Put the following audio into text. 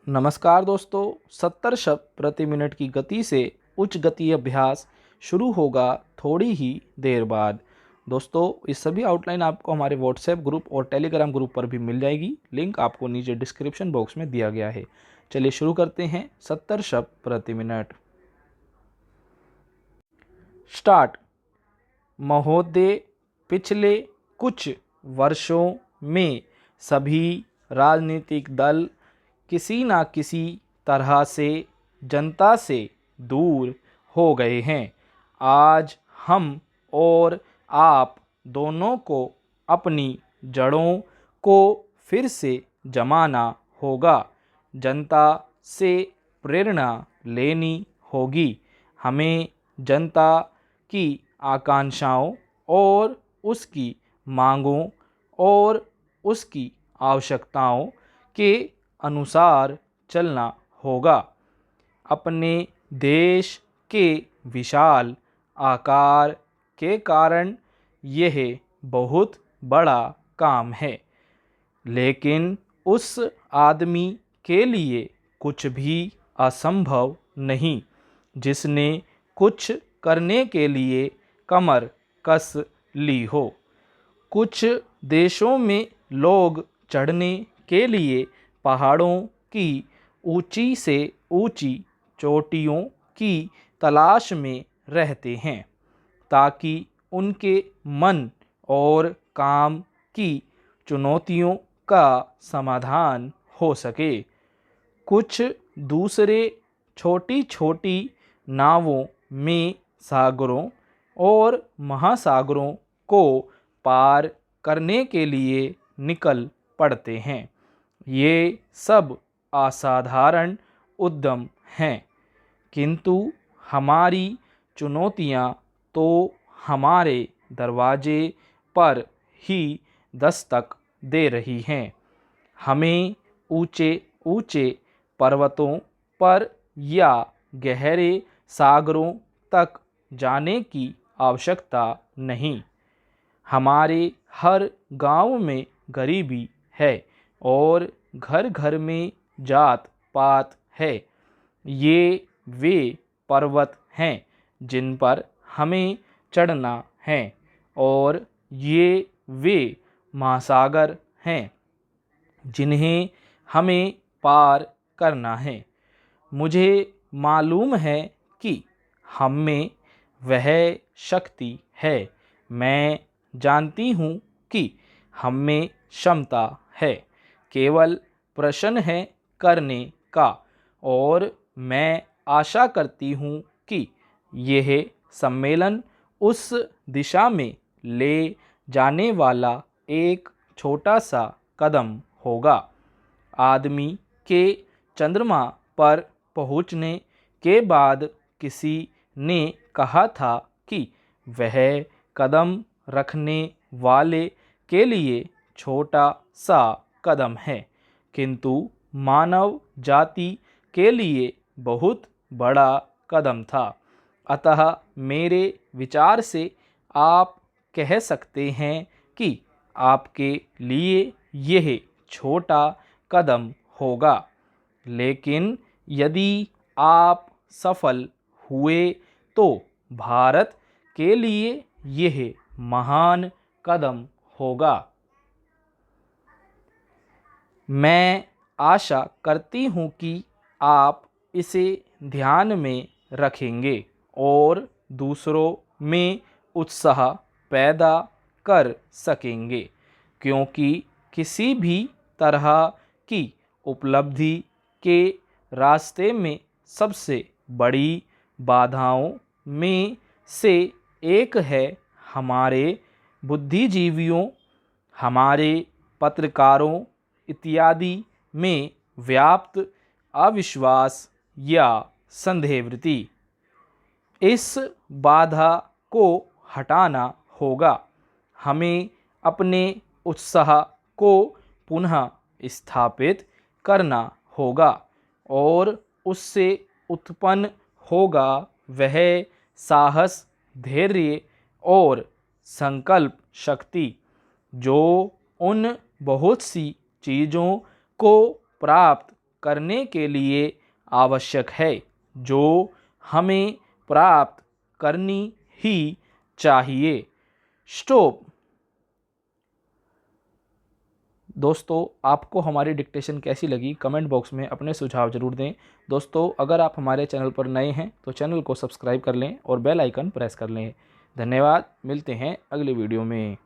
नमस्कार दोस्तों, 70 शब्द प्रति मिनट की गति से उच्च गति अभ्यास शुरू होगा थोड़ी ही देर बाद। दोस्तों, इस सभी आउटलाइन आपको हमारे व्हाट्सएप ग्रुप और टेलीग्राम ग्रुप पर भी मिल जाएगी। लिंक आपको नीचे डिस्क्रिप्शन बॉक्स में दिया गया है। चलिए शुरू करते हैं। 70 शब्द प्रति मिनट स्टार्ट। महोदय, पिछले कुछ वर्षों में सभी राजनीतिक दल किसी न किसी तरह से जनता से दूर हो गए हैं। आज हम और आप दोनों को अपनी जड़ों को फिर से जमाना होगा। जनता से प्रेरणा लेनी होगी। हमें जनता की आकांक्षाओं और उसकी मांगों और उसकी आवश्यकताओं के अनुसार चलना होगा। अपने देश के विशाल आकार के कारण यह बहुत बड़ा काम है, लेकिन उस आदमी के लिए कुछ भी असंभव नहीं जिसने कुछ करने के लिए कमर कस ली हो। कुछ देशों में लोग चढ़ने के लिए पहाड़ों की ऊंची से ऊंची चोटियों की तलाश में रहते हैं ताकि उनके मन और काम की चुनौतियों का समाधान हो सके। कुछ दूसरे छोटी छोटी नावों में सागरों और महासागरों को पार करने के लिए निकल पड़ते हैं। ये सब असाधारण उद्यम हैं, किंतु हमारी चुनौतियां तो हमारे दरवाजे पर ही दस्तक दे रही हैं। हमें ऊंचे ऊंचे पर्वतों पर या गहरे सागरों तक जाने की आवश्यकता नहीं। हमारे हर गांव में गरीबी है और घर घर में जात पात है। ये वे पर्वत हैं जिन पर हमें चढ़ना है और ये वे महासागर हैं जिन्हें हमें पार करना है। मुझे मालूम है कि हम में वह शक्ति है। मैं जानती हूँ कि हम में क्षमता है। केवल प्रश्न है करने का, और मैं आशा करती हूँ कि यह सम्मेलन उस दिशा में ले जाने वाला एक छोटा सा कदम होगा। आदमी के चंद्रमा पर पहुँचने के बाद किसी ने कहा था कि वह कदम रखने वाले के लिए छोटा सा कदम है, किंतु मानव जाति के लिए बहुत बड़ा कदम था। अतः मेरे विचार से आप कह सकते हैं कि आपके लिए यह छोटा कदम होगा, लेकिन यदि आप सफल हुए तो भारत के लिए यह महान कदम होगा। मैं आशा करती हूँ कि आप इसे ध्यान में रखेंगे और दूसरों में उत्साह पैदा कर सकेंगे, क्योंकि किसी भी तरह की उपलब्धि के रास्ते में सबसे बड़ी बाधाओं में से एक है हमारे बुद्धिजीवियों, हमारे पत्रकारों इत्यादि में व्याप्त अविश्वास या संदेहवृत्ति। इस बाधा को हटाना होगा। हमें अपने उत्साह को पुनः स्थापित करना होगा और उससे उत्पन्न होगा वह साहस, धैर्य और संकल्प शक्ति जो उन बहुत सी चीज़ों को प्राप्त करने के लिए आवश्यक है, जो हमें प्राप्त करनी ही चाहिए। स्टॉप। दोस्तों, आपको हमारी डिक्टेशन कैसी लगी कमेंट बॉक्स में अपने सुझाव ज़रूर दें। दोस्तों, अगर आप हमारे चैनल पर नए हैं तो चैनल को सब्सक्राइब कर लें और बेल आइकन प्रेस कर लें। धन्यवाद। मिलते हैं अगली वीडियो में।